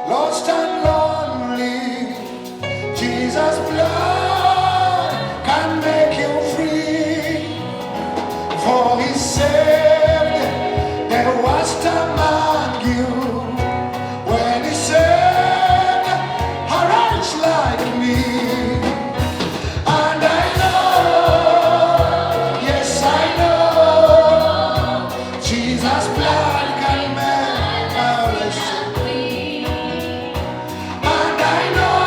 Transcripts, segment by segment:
Lost and lonely, Jesus' blood can make you free. For He saved the worst among you. When He said, "Arise like me," and I know, yes I know, Jesus' blood can make us free. And I know,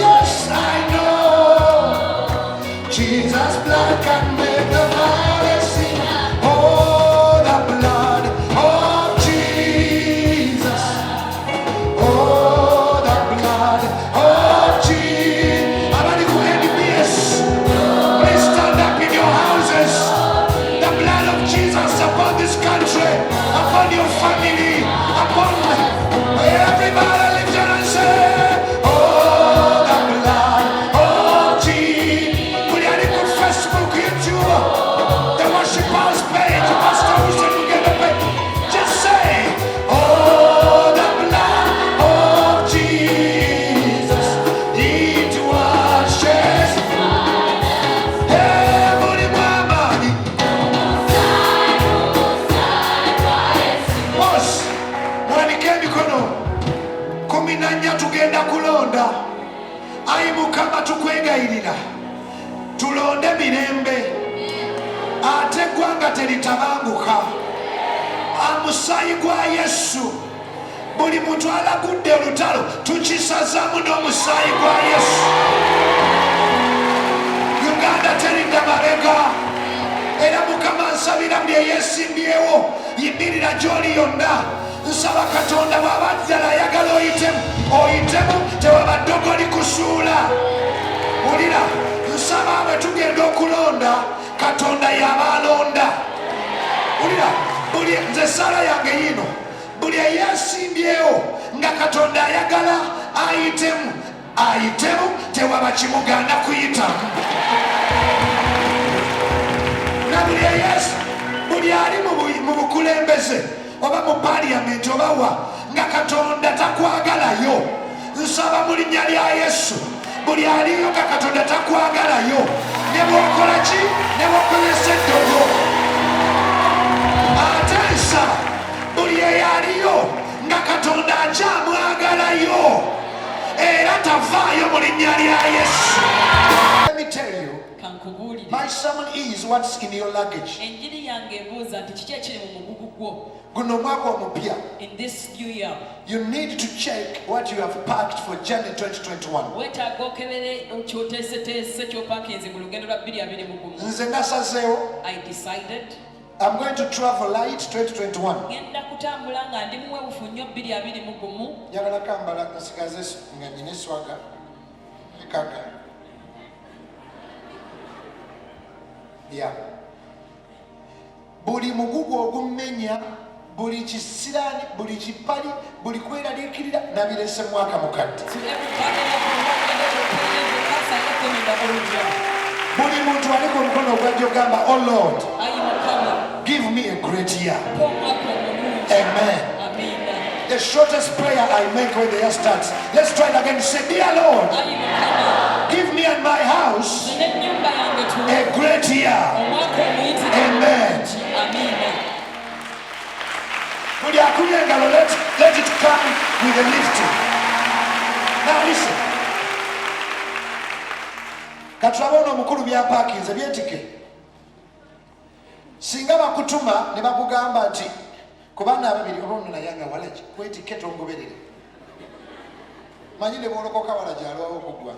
yes I know, Jesus' blood can make the violence sing. Oh, the blood of Jesus. Oh, the blood of Jesus. Abadi ku NBS, please stand up in your houses. The blood of Jesus upon this country, upon your family, upon everybody. Lift your hands and say, oh, the blood of Jesus. Put it on Facebook, YouTube, the worshipers page, Pastor Hussein together page. Just say, oh, the blood of Jesus. It washes every woman. Boss, mwanike mikono. 14 tugenda kulonda. Ayi Mukama tukwegayirira. Tulonde mirembe. Ate eggwanga teritabanguka. Amusaayi gwa Yesu. Buli muntu alagudde olutalo tukisazaamu n'omusaayi gwa Yesu. Uganda terinda mabega. Era Mukama nsabira buli eyeesimbyewo yimirira gy'oli yonna. Nsaba Katonda bw'aba ddala ayagala oyitemu, oyitemu tewabadde ogoli kusuula. Wulira, nsaba bwe tugenda okulonda Katonda y'aba alonda. Wulira, buli nze sala yange yino, buli eyeesimbyewo nga Katonda ayagala ayitemu, ayitemu tewaba kimuganda kuyitamu. Na buli ali mu bukulembeze oba mu parliament oba wa nga Katonda takwagalayo, nsaba mu linnya lya Yesu buli aliyo nga Katonda takwagalayo, ne bw'okola ki, ne bw'okozesa eddogo. Ate nsaba buli eyaliyo nga Katonda akyamwagalayo era tavaayo mu linnya lya Yesu. Let me tell you, my sermon is what's in your luggage. Enjiri yange ebuuza nti kiki ekiri mu mugugu gwo. Guno mwaka omupya, In this new year, you need to check what you have packed for January 2021. weetaaga okebere kyoteeseteese ky'opaakinze mu lugendo lwa 2021. Nze nasazeewo, I decided I'm going to travel light 2021. ngenda kutambula nga ndi muweebufu nnyo 2021. Njagala kambala nsigaze nga nyina eswaga ekaga. Ya. Buli mugugu ogumenya, buli kisiraani, buli kipali, buli kweraliikirira nabirese mwaka mukadde. To everybody Buli muntu aliko omukono ogwajja ogamba, oh Lord, ayi Mukama give me a great year. mpa omwaka omulungi. Amen. Amiina. The shortest prayer I make when the year starts. Let's try it again. Say, dear Lord, Ayi Mukama give me and my house nze n'ennyumba yange tu a great year. omwaka omuyitirivu. Amen. Amiina. Buli akulya engalo, let it come with a lifting. Now listen. Katulabona omukulu byapaakinze byetike. Singa bakutuma ne bakugamba nti ku baana ababiri oba ono naye nga wala kwetike tongoberere. Manyi ne bw'olokoka wala gyalwawo okugwa.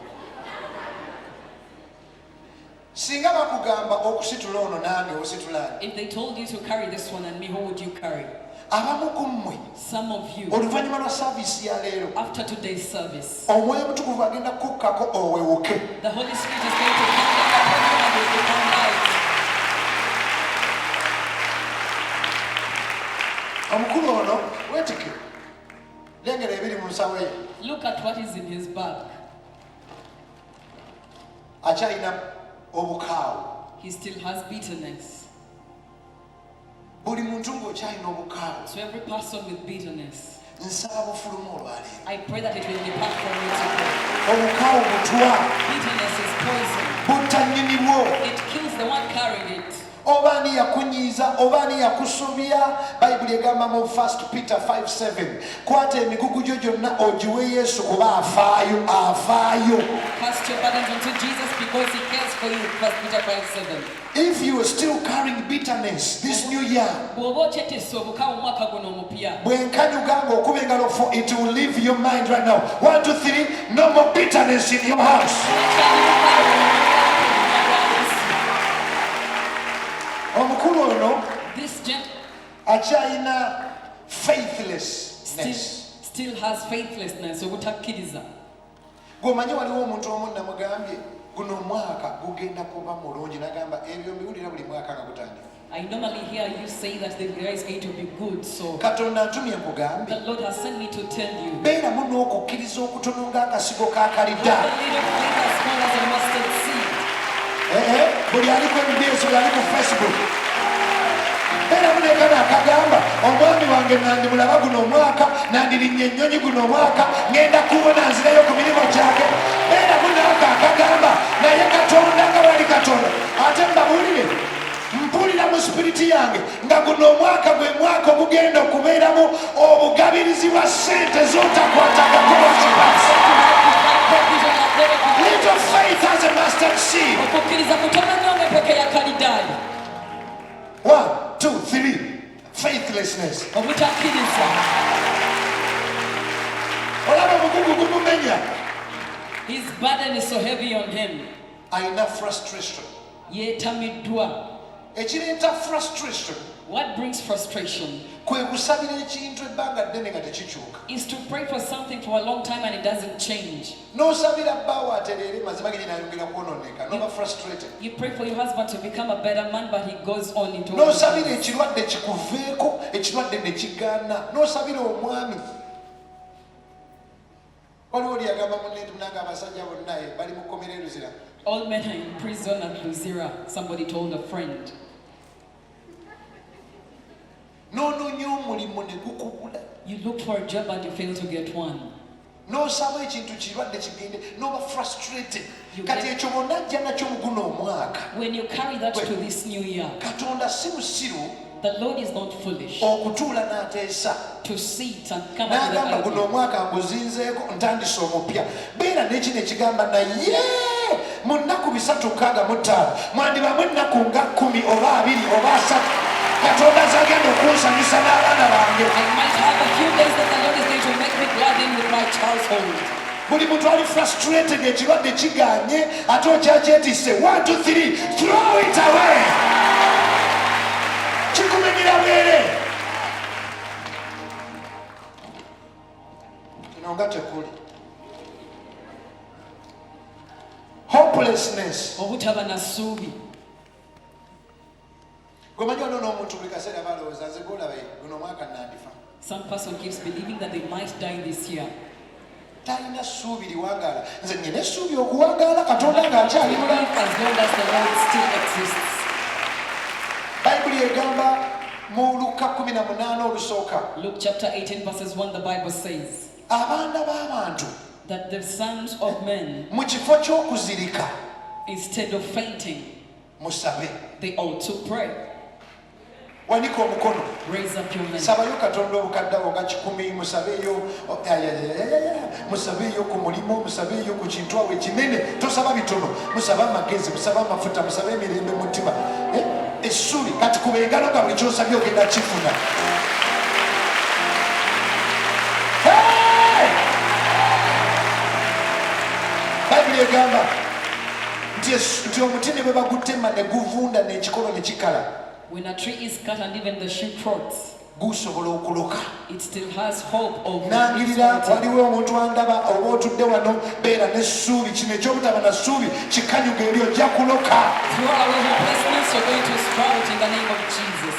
Singa bakugamba okusitula ono nange ositulani. If they told you to carry this one and me, who would you carry? Abamu ku mmwe Some of you, oluvannyuma lwa saaviisi ya leero after today's service, omwoyo mutukuvu agenda kukkako owewuke. the Holy Spirit is going to come down upon you and will become light. Omukulu ono weetike lengera ebiri mu nsawo ye. Look at what is in his bag. Akyalina obukaawu. He still has bitterness. buli muntu ng'okyalina obukaawo So every person with bitterness, nsaba bufulumu olwaleero I pray that it will depart from you today. obukaawo butwa Bitterness is poison. butta nnyini bwo It kills the one carrying it. oba ani yakunyiiza oba ani yakusubya bayibuli egamba mu 1 Peter 5:7 kwata emigugu gyo gyonna ogiwe yesu kuba afaayo Cast your burdens onto Jesus because he cares for you. 1 Peter 5:7. if you are still carrying bitterness this new year Bw'oba okyetisse obukaawu omwaka guno omupya, bwenkanyuga ng'okuba engalo for it will leave your mind right now 1 2 3 no more bitterness in your house omukulu ono this gent akyalina faithlessness still has faithlessness, obutakkiriza. gwomanyi waliwo omuntu omu namugambye guno omwaka gugenda kuba mulungi nagamba ebyo mbiwulira buli mwaka nga gutandika I normally hear you say that the year is going to be good, so katonda ntumye nkugambye the Lord has sent me to tell you. beeramu n'okukkiriza okutono ng'akasigo kakalidda A little faith as small as a mustard seed. buli aliko MBS buli ali ku Facebook beeramu nekana akagamba omwami wange nandimulaba guno omwaka nandirinnye ennyonyi guno omwaka ngenda kubona nzirayo ku mirimu gyange beeramu naaka akagamba naye katonda nga bwali katonda ate mbabuulire mpulira mu sipiriti yange nga guno omwaka gwe mwaka ogugenda okubeeramu obugabirizi bwa sente z'otakwataga kuba kibasi little faith as a mustard seed Okukkiriza kutono nnyo ng'empeke ya kalidaayi. 1 2 3 faithlessness Obutakkiriza. olaba omugugu gumumenya His burden is so heavy on him. alina frustration Yeetamiddwa. ekireeta frustration What brings frustration kwe kusabira ekintu ebbanga ddene nga tekikyuka is to pray for something for a long time and it doesn't change. n'osabira bbaawo atereere mazima ge ginayongera kwononeka noba frustrated You pray for your husband to become a better man, but he goes on into n'osabira ekirwadde kikuveeko ekirwadde ne kigaana n'osabira omwami waliwo oli yagamba munne nanga abasajja bonna bali mu kkomera eruzira All men are in prison at Luzira, somebody told a friend. n'onoonya omulimu ne gukubula You look for a job and you fail to get one. n'osaba ekintu kirwadde kigende n'oba frustrated You kati get- ekyo bonna ajja nakyo mu guno omwaka When you carry that to this new year, katonda si musiru the Lord is not foolish okutuula n'ateesa to sit and come up with n'agamba an guno idea. omwaka nguzinzeeko ntandise omupya beera n'ekino ekigamba naye mu nnaku 365 mwandibamu ennaku nga 10 oba 2 oba 3 katonda zagenda okunsanyusa n'abaana bange I might have a few days that the Lord is going to make me glad in with my household. buli muntu ali frustrated ekirwadde kiganye ate okyakyetisse 1 2 3 throw it away kikumenyera bwere kino nga tekuli hopelessness Obutaba na ssuubi. gwemanyi wano n'omuntu buli kaseera balowooza nze golabe guno omwaka nandifa Some person keeps believing that they might die this year. talina ssuubi liwangaala nze nina essuubi okuwangaala katonda ng'akyali Live mulamu as long as the Lord still exists. bayibuli egamba mu luka 18 olusooka Luke chapter 18 verses 1, the Bible says abaana b'abantu that the sons of men, mu kifo ky'okuzirika instead of fainting, musabe they ought to pray. wanika omukono Raise up your hand. sabayo katonda obukaddawo nga 10 musabeeyo musabeeyo ku mulimu musabeeyo ku kintu awo ekinene tosaba bitono musaba amagezi musaba amafuta musaba emirembe mutima essuubi kati kuba engalo nga buli kyosabye ogenda kifuna bayibuli egamba nti omuti ne bwe bagutema ne guvunda n'ekikolo ne kikala When a tree is cut and even the shoot rots, gusobola okuloka it still has hope of nangirira waliwo omuntu andaba oba otudde wano beera n'essuubi kino ekyobutaba na ssuubi kikanyuga eri ojja kuloka Throw away hopelessness, you're going to sprout in the name of Jesus.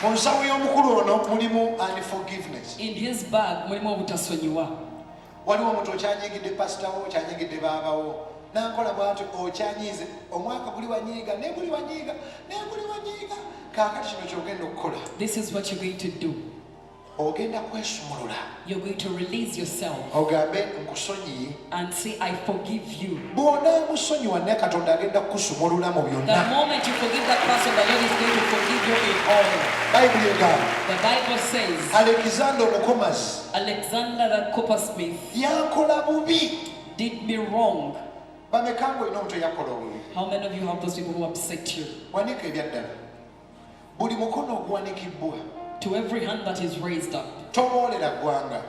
mu nsawo y'omukulu ono mulimu unforgiveness In his bag, mulimu obutasonyiwa. waliwo omuntu okyanyigidde pasitawo okyanyigidde baabawo nankola bwati okyanyize omwaka guli wanyiiga neguli wanyiiga neguli wanyiiga kaakati kino kyogenda okukola. This is what you're going to do. Ogenda kwesumulula You're going to release yourself ogambe nkusonyiye and say, I forgive you. bw'onaamusonyiwa naye katonda agenda kukusumulula mu The byonna. moment you forgive that person, the Lord is going to forgive you in all. Bayibuli egamba The Bible says, Alexander omukomazi Alexander the coppersmith yankola bubi. did me wrong. Bameka ng'olina omuntu eyakola obubi? How many of you have those people who upset you? Wanika ebyaddala. Buli mukono oguwanikibbwa To every hand that is raised up, toboolera ggwanga.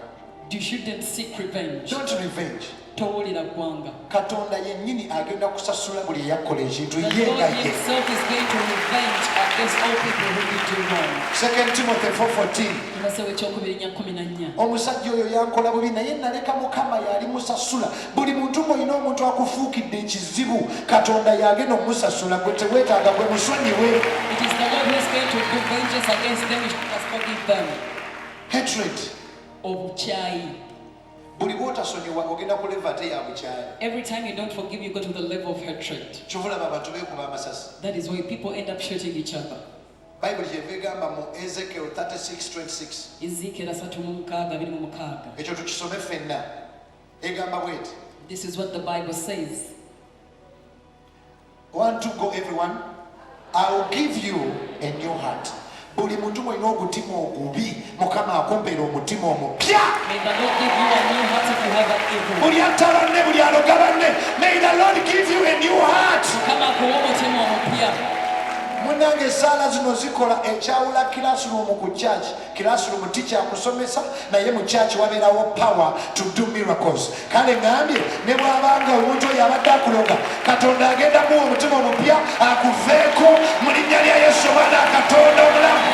you shouldn't seek revenge. Don't revenge. Towoolera ggwanga. Katonda yennyini agenda kusasula buli eyakola ekintu The ye Lord nga ye. himself is going to revenge against all people who did you wrong. 2 Timothy 4:14. Timoseewo ekyokubiri 14. Omusajja oyo yankola bubi naye naleka Mukama yali musasula. Buli muntu ng'olina omuntu akufuukidde ekizibu Katonda yagenda omusasula gwe teweetaaga gwe musonyiwe. It is the Lord who is going to do vengeance against them. You must forgive them. Hatred. Obukyayi. Buli bw'otasonyiwa ogenda ku leva ate ya bukyayi. Every time you don't forgive, you go to the level of hatred. Kyovulaba abantu beekuba amasasi. That is why people end up shooting each other. Bayibuli kyeva egamba mu Ezekiel 36:26. Ezekiel 36:26. Ekyo tukisome ffenna. Egamba bweti. This is what the Bible says. 1 to go everyone. I will give you a new heart. Buli muntu mwina omutima ogubi Mukama akumpeera omutima omupya. May the Lord give you a new heart if you have an evil. Buli atta banne buli aloga banne. May the Lord give you a new heart. Mukama akuwe omutima omupya. Munnange esaala zino zikola ekyawula classroom ku church. Classroom teacher akusomesa naye mu church wabeerawo power to do miracles. Kale ngambye ne bw'abanga omuntu oyo abadde akuloga Katonda agenda muwa omutima omupya akuveeko mu linnya lya Yesu Omwana Katonda omulamu.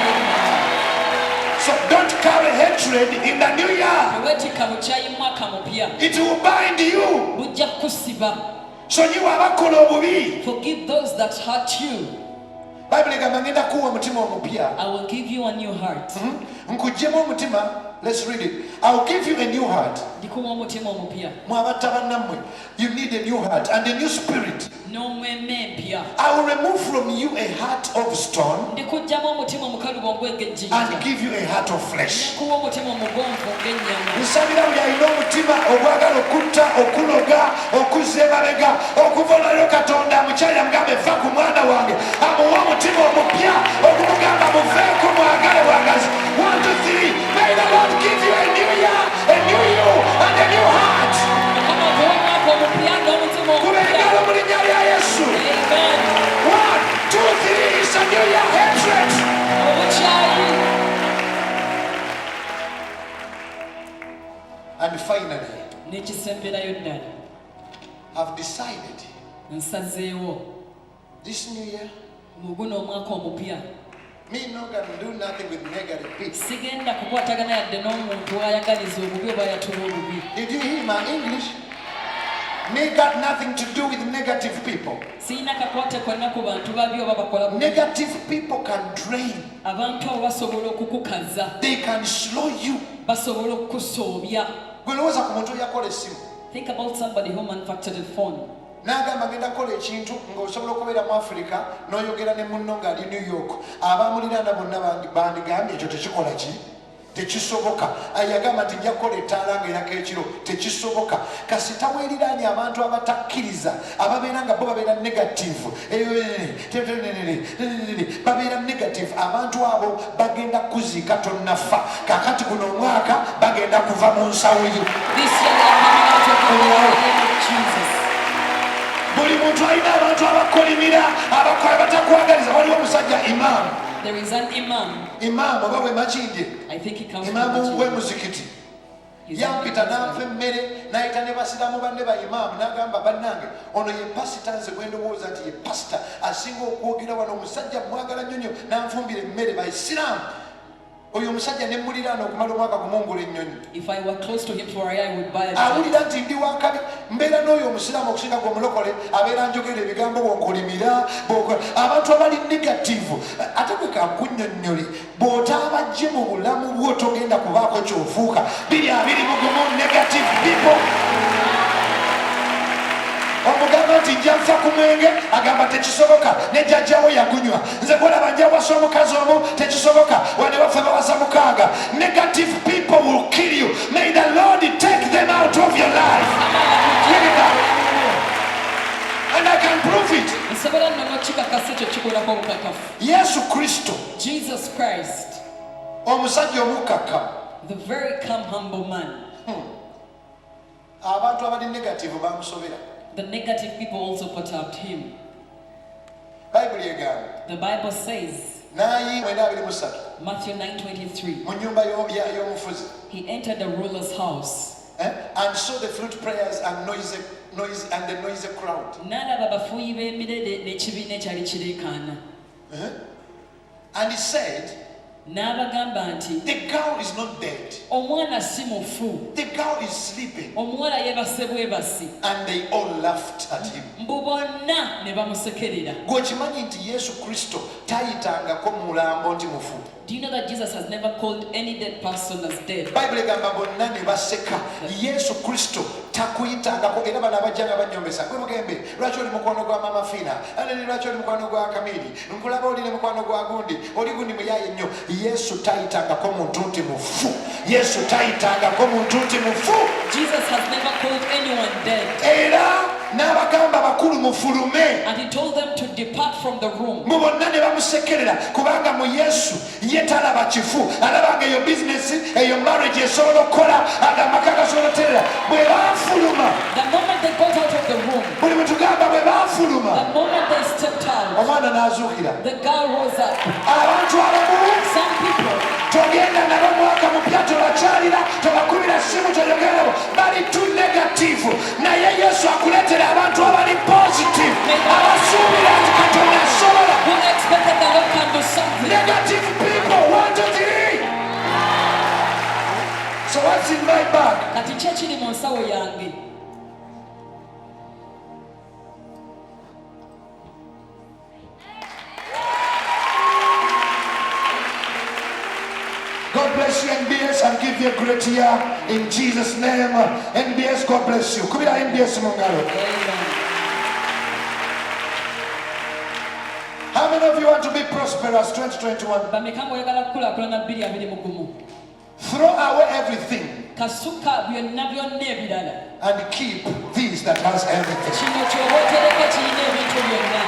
So don't carry hatred in the new year. Teweetikka bukyayi mu mwaka mupya. It will bind you. Bujja kukusiba. Sonyiwa abakola obubi. Forgive those that hurt you. Bayibuli egamba ngenda kuwa omutima omupya. I will give you a new heart. Nkuggyemu omutima. Let's read it. I will give you a new heart. Ndikuwa omutima omupya. Mwabatta bannammwe, you need a new heart and a new spirit. N'omwemme empya. I will remove from you a heart of stone Ndikuggyamu omutima omukalubo ng'egejjinja. and give you a heart of flesh. Nkuwa omutima omugonvu ng'ennyama. Nsabira buli alina omutima ogwagala okutta, okuloga, okuzza emabega, okuva olwaleero Katonda amukyali amugambe vva ku mwana wange amuwa omutima omupya okumugamba muveeko mwagale bwagazi. 1, 2, 3. May the Lord give you a new year, a new you, and a new heart. Mukama akuwe omwaka omupya n'omutima Kuba omupya. engalo mu linnya lya Yesu. Amen. 1, 2, 3. It's a new year. Hatred. Obukyayi. And finally, N'ekisemberayo ddala. I've decided Nsazeewo this new year, mu guno omwaka omupya me not going to do nothing with negative people. sigenda kukwatagana yadde n'omuntu ayagaliza obubi oba ayatula obubi. Did you hear my English? Me got nothing to do with negative people. Siyina kakwate konna ku bantu babi oba bakola bubi. Negative people can drain. Abantu abo basobola okukukaza, They can slow you. basobola okukusoobya. Gwe lowooza ku muntu yakola essimu. Think about somebody who manufactured a phone. N'agamba ngenda kukola ekintu ng'osobola okubeera mu Africa n'oyogera ne munno ng'ali New York. Abamuliraana bonna bandigambye ekyo tekikola ki? Tekisoboka. Yagamba nti nja kukola ettaala ng'erako ekiro. Tekisoboka. Kasita weeriraanye abantu abatakkiriza ababeera nga bo babeera negative. Babeera negative. Abantu abo bagenda kuziika tonnafa. Kaakati guno omwaka bagenda kuva mu nsawo yo. This year they are coming out of the name of Jesus. Buli muntu alina abantu abakolimira abatakwagaliza. Waliwo omusajja imaamu. There is an imam. Imaamu oba bwe makindye. I think he comes from Imaamu the w'emuzikiti. He's Yampita an n'anfa imam. emmere n'ayita ne basiraamu banne ba imaamu n'agamba bannange ono ye pasita nze gwe ndowooza nti ye pasita asinga okwogera wano omusajja mwagala nnyo nnyo n'anfumbira emmere baisiraamu. Oyo omusajja ne mmuliraana okumala omwaka gumungula ennyonyi. If I were close to him for a year, I would buy a Awulira nti ndi wakabi mbeera n'oyo omusiraamu okusinga gwe omulokole abeera njogera ebigambo bw'onkolimira abantu abali negativu ate gwe kankunnyonnyole bw'otaabajje mu bulamu bwo togenda kubaako kyofuuka 2021 negative people. omugamba nti nja nfa ku mwenge agamba tekisoboka ne jjajjawo yagunywa nze gwolaba nja wasa omukazi omu tekisoboka wane baffe bawasa mukaaga. Negative people will kill you. May the Lord take them out of your life. Hear it out. And I can prove it. nsobola nnono kikakasa ekyo kikolako obukakafu. Yesu Kristo Jesus Christ, omusajja omukkakkamu. the very calm, humble man. Abantu abali negative bamusobera. The negative people also perturbed him. Bayibuli egamba The Bible says, nayi 23 Matthew 9:23, mu nnyumba y'omufuzi. he entered the ruler's house. And saw the flute players and noisy and the noisy crowd. N'alaba abafuuyi b'emirere n'ekibiina ekyali kireekaana. And he said, N'abagamba nti, the girl is not dead. omwana si mufu, The girl is sleeping. omuwala yeebase bwebasi. And they all laughed at him. Mbu bonna ne bamusekerera. Gwekimanyi nti Yesu Kristo tayitangako mulambo nti mufu. Do you know that Jesus has never called any dead person as dead? Bayibuli egamba bonna ne baseka. Yesu Kristo takuyitangako era bano abajja nga bannyombesa. Gwe mugembe lwaki oli mukwano gwa Mama Fina? Anani lwaki oli mukwano gwa Kamiri? Nkulaba oli ne mukwano gwa Gundi. Oli gundi muyaye nnyo. Yesu tayitangako muntu nti mufu. Yesu tayitangako muntu nti mufu. Jesus has never called anyone dead. Era n'abagamba bakulu mufulume. And he told them to depart from the room. Mu bonna ne bamusekerera kubanga mu Yesu ye talaba kifu. Alabanga eyo bizinesi eyo marriage esobola okukola amaka gasobola oterera. Bwe baafuluma The moment they got out of the room, buli mwe tugamba bwe baafuluma the moment they stepped out, omwana n'azuukira. the girl rose up. Abantu abamu Some people, togenda nabo mwaka mupya tobakyalira tobakubira simu toyogerabo bali too negative. Naye Yesu akuleetera abantu abali positive abasuubira nti Katonda asobola. who expected the Lord can do something. Negative people, 1, 2, 3. So what's in my bag? Kati ki ekiri mu nsawo yange? God bless you, NBS, and give you a great year in Jesus' name. NBS, God bless you. Kubira NBS mungalo. Amen. How many of you want to be prosperous 2021? Bameka oyagala kukulaakulana 2021? Throw away everything Kasuka byonna byonna ebirala. and keep this that has everything. Kino ky'oba otereka kirina ebintu byonna.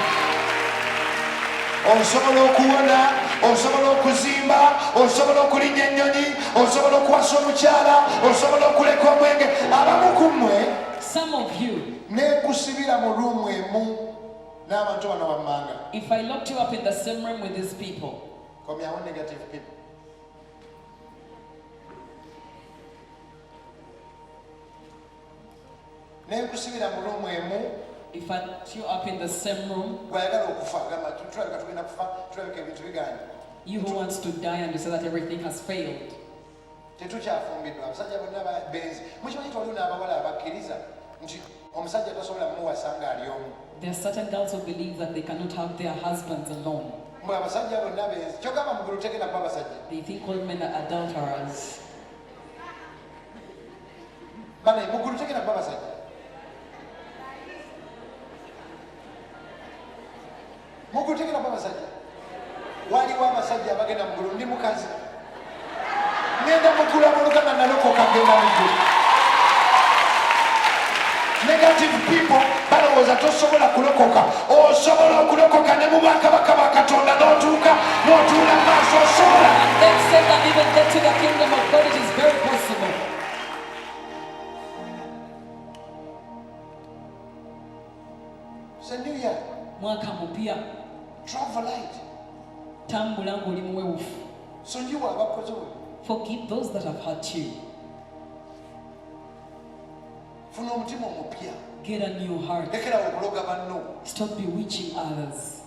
Osobola okuwona, osobola okuzimba, osobola okulinnya ennyonyi, osobola okuwasa omukyala, osobola okuleka omwenge. Abamu ku mmwe Some of you, neekusibira mu ruumu emu n'abantu bano wammanga. if I locked you up in the same room with these people, Komyawo negative people. Neekusibira mu ruumu emu if I locked you up in the same room, gwayagala okufa gamba tulabika tugenda kufa tulabika ebintu biganye. you who wants to die and you say that everything has failed. Tetukyafumbiddwa abasajja bonna benzi. Mukimanyi nti waliwo n'abawala abakkiriza nti omusajja tasobola mumuwasa ng'ali omu. There are certain girls who believe that they cannot have their husbands alone. Mbwe abasajja bonna benzi. Kyogamba mugulu tegenda kuba abasajja. They think all men are adulterers. Bane mugulu tegenda kuba abasajja. Mugulu tegenda kuba abasajja. Waliwo abasajja abagenda mugulu ndi mukazi. Ngenda mugulu aboluganda nalokoka genda mugulu. Negative people balowooza tosobola kulokoka. Osobola okulokoka ne mu bwakabaka bwa Katonda n'otuuka n'otuula mu maaso osobola. And then say that even get to the kingdom of God, it is very possible. It's a new year. Mwaka mupya, Travel light. tambula ng'oli muwewufu. Sonyiwa abakozi bo. Forgive those that have hurt you. Funa omutima omupya. Get a new heart. Lekera okuloga banno. Stop bewitching others.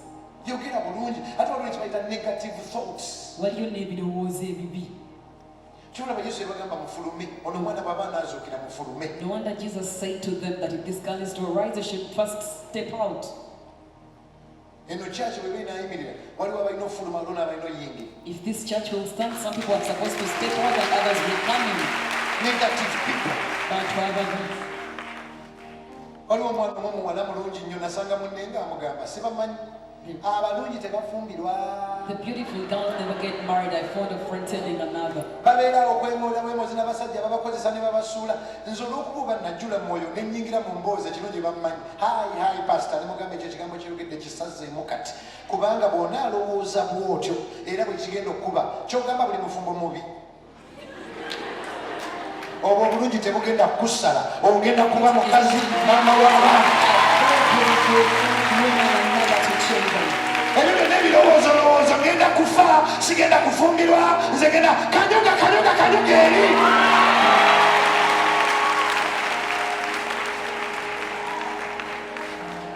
Yogera bulungi. Ate waliwo ekibayita negative thoughts. Waliyo n'ebirowoozo ebibi. Kyolaba Yesu yabagamba mufulume. Ono omwana bw'aba n'azuukira mufulume. No wonder Jesus said to them that if this girl is to arise, they should first step out. Eno kyaki bwe beenayimirira waliwo abalina ofuluma waliwo n'abalina oyingira. If this church will stand, some people are supposed to step out and others will come in. Negative people. Bantu ababi. waliwo omwana omuwala mulungi nnyo nasanga munne nga amugamba sibamanyi abalungi tebafumbirwa. The beautiful girls never get married. I found a friend telling another. babeerawo okwemoola bwemozi n'abasajja babakozesa ne babasuula nze olw'okuba najjula mwoyo ne nnyingira mu mboozi kino gye bammanyi hayi pasita ne mugamba ekyo ekigambo kyeyogedde kisazeemu kati kubanga bw'ona alowooza bw'otyo era bwe kigenda okuba kyogamba buli mufumbo mubi oba obulungi tebugenda kukusala ogenda kuba mukazi maama w'abaana ebyo byonna ebirowoozo ngenda kufa sigenda kufumbirwa nze genda kanyoga eri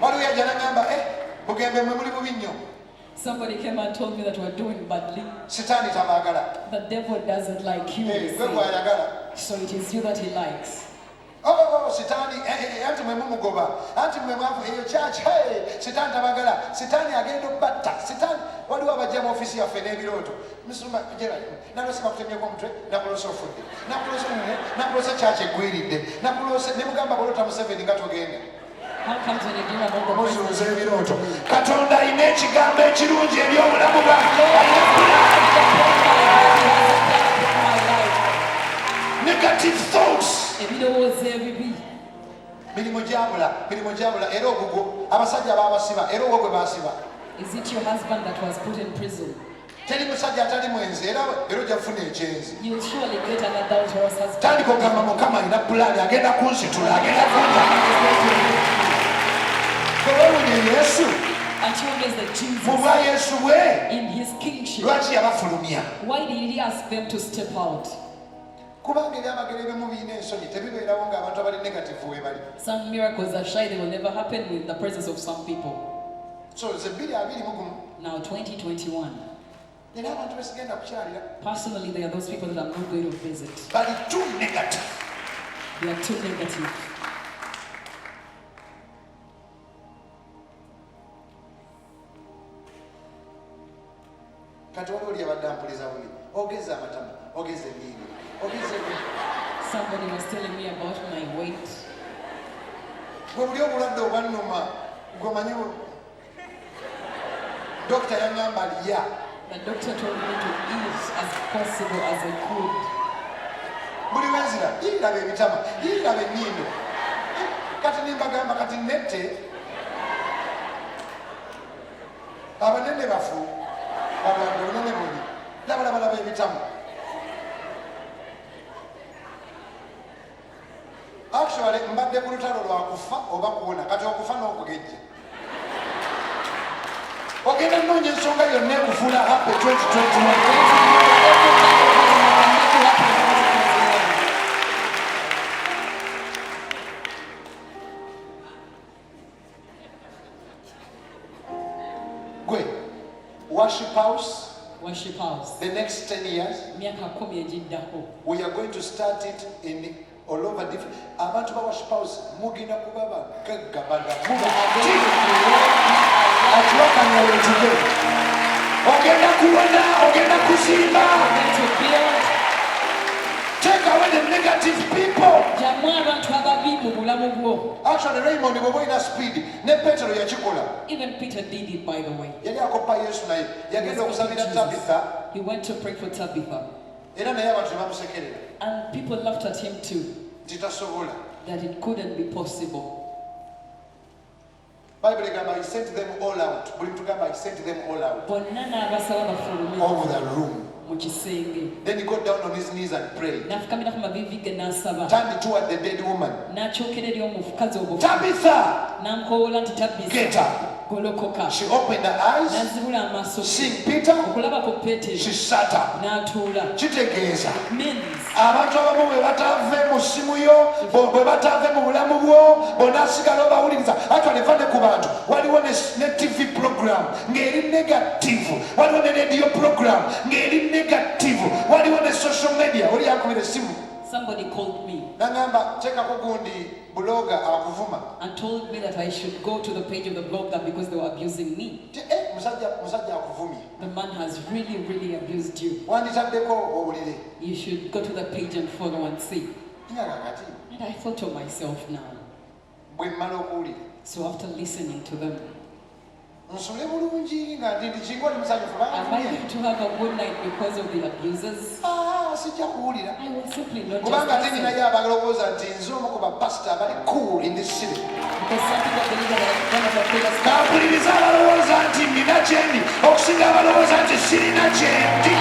waliwo yajja n'agamba bugembe mwe muli bubi nnyo. Somebody came and told me that we're doing badly. Sitaani tabaagala. The devil doesn't like you. Gwe gw'ayagala. So it is you that he likes. Sitaani anti mwe mumugoba anti mwe mwavu eyo church sitaani tabaagala sitaani agenda okubatta sitaani waliwo abajja mu ofiisi yaffe n'ebirooto musuma nalose bakutemyeko omutwe nakulose ofudde nakulose church eggwiridde nakulose ne mugamba bolota Museveni nga togenda. How comes when you dream about the muzuuza ebirooto katonda alina ekigambo ekirungi eby'obulamu bwange. Negative thoughts mirimu gyabula era ogugo abasajja babasiba era ogwo gwe basiba. Is it your husband that was put in prison? Teri musajja atali mwenzi era ojja kufuna ekyenzi. You will surely get an adulterous husband. Tandika okugamba Mukama alina pulaani agenda kunsitula agenda kunta. Kowewunye Yesu mu bwa Yesu bwe in his kingship. Lwaki yabafulumya? Why did he ask them to step out? Kubanga ebyamagero ebimu birina ensonyi tebibeerawo ng'abantu abali negative we bali. Some miracles are shy, they will never happen with the presence of some people. So ze 2021. Now 2021. Era abantu besigenda kukyalira. Personally, there are those people that I'm not going to visit. Bali too negative. They are too negative. Kati waliwo oli abadde ampuliza buli ogeza amatama ogeza enyindo ogeza Somebody was telling me about my weight. Gwe buli obulwadde obwannuma gwemanyi dokita yaŋŋamba lya. The doctor told me to eat as possible as I could. Buli wenzira yiraba ebitama yiraba ennyindo kati nimbagamba kati nette abanene bafu abantu bunene buli labalaba ebitama. Actually mbadde ku lutalo lwa kufa oba kuwona kati okufa n'okugejja ogenda nnoonya ensonga yonna ekufuula happy 2021. Gwe worship house the next 10 years we are going to start it in all over different abantu ba worship house mugenda kuba bagagga bagamuba ogenda kuwona ogenda kuzimba take away the negative people. Actually Raymond bwe boyina speed ne Petero yakikola. Even Peter did it, by the way. Yali akoppa Yesu naye yagenda okusabira Tabitha. He went to pray for Tabitha. Era naye abantu bamusekerera. And people laughed at him too. Titasobola. That it couldn't be possible. Bible egamba he sent them all out. Buli mutugamba he sent them all out. Bonna abasaba bafulumye. Over the room. Then he got down on his knees and prayed. Turned toward the dead woman. Tabitha, get up. She opened her eyes. Seeing Peter, she sat up. Kitegeeza abantu abamu bwe batave mu ssimu yo bwe batave mu bulamu bwo bonasigala obawuliriza actually vane ku bantu waliwo ne TV program ng'eri negative waliwo ne radio program ng'eri negative waliwo ne social media oli yakubira essimu. Somebody called me nangamba teekako gundi bloga akuvuma and told me that I should go to the page of the blogger because they were abusing me. Musajja akuvumye. The man has really abused you. Wanditaddeko owulire. You should go to the page and follow and see. And I thought to myself now. bwe mmala okuwulira So after listening to them, nsule bulungi nga ndikinga oli musanyufu am I going to have a good night because of the abusers? sijja kuwulira I will simply not just kubanga listen. teninayo abalowooza nti nze omu ku bapasita abali cool in this city Because some people believe that one of the biggest kampuliriza abalowooza nti nina kyendi okusinga abalowooza nti sirina kyendi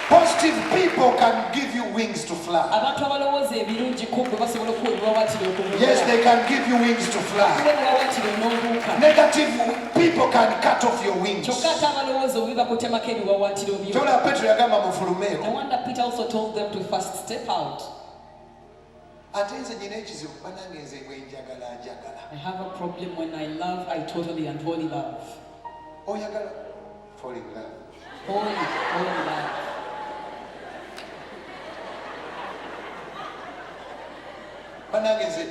positive people can give you wings to fly. abantu abalowooza ebirungi kubbe basobola okuweebwa waatiro Yes, they can give you wings to fly. waatiro n'obuuka Negative people can cut off your wings. kyokka ate abalowooza obubi bakutemako ebiwawaatiro byo. Tola Petro yagamba mu Fulumeeko. No wonder Peter also told them to first step out. Ate nze nyina ekizibu banange nze bwe njagala njagala. I have a problem when I love, I totally and wholly love. Oyagala fall in love. Wholly love. Banange nze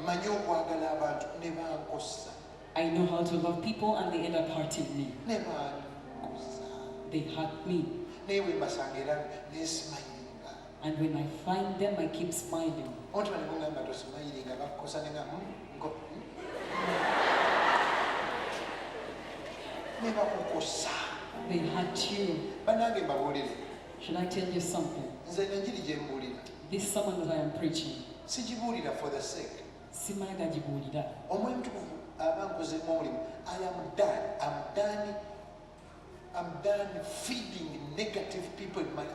manyi okwagala abantu ne bankosa. I know how to love people and they end up hurting me. Ne bankosa. They hurt me. Naye bwe mbasanga era ne smilinga. And when I find them, I keep smiling. Omuntu bane mugamba tosmilinga bakukosa ne nga ne bakukosa. They hurt you. Banange mbabuulire. Should I tell you something? Nze n'enjiri gye mbuulira. This sermon that I am preaching, Sigibuulira for the sake. simala gagibuulira. Omwoyo Mutukuvu aba nkozeemu omulimu. I am done. I'm done feeding negative people in my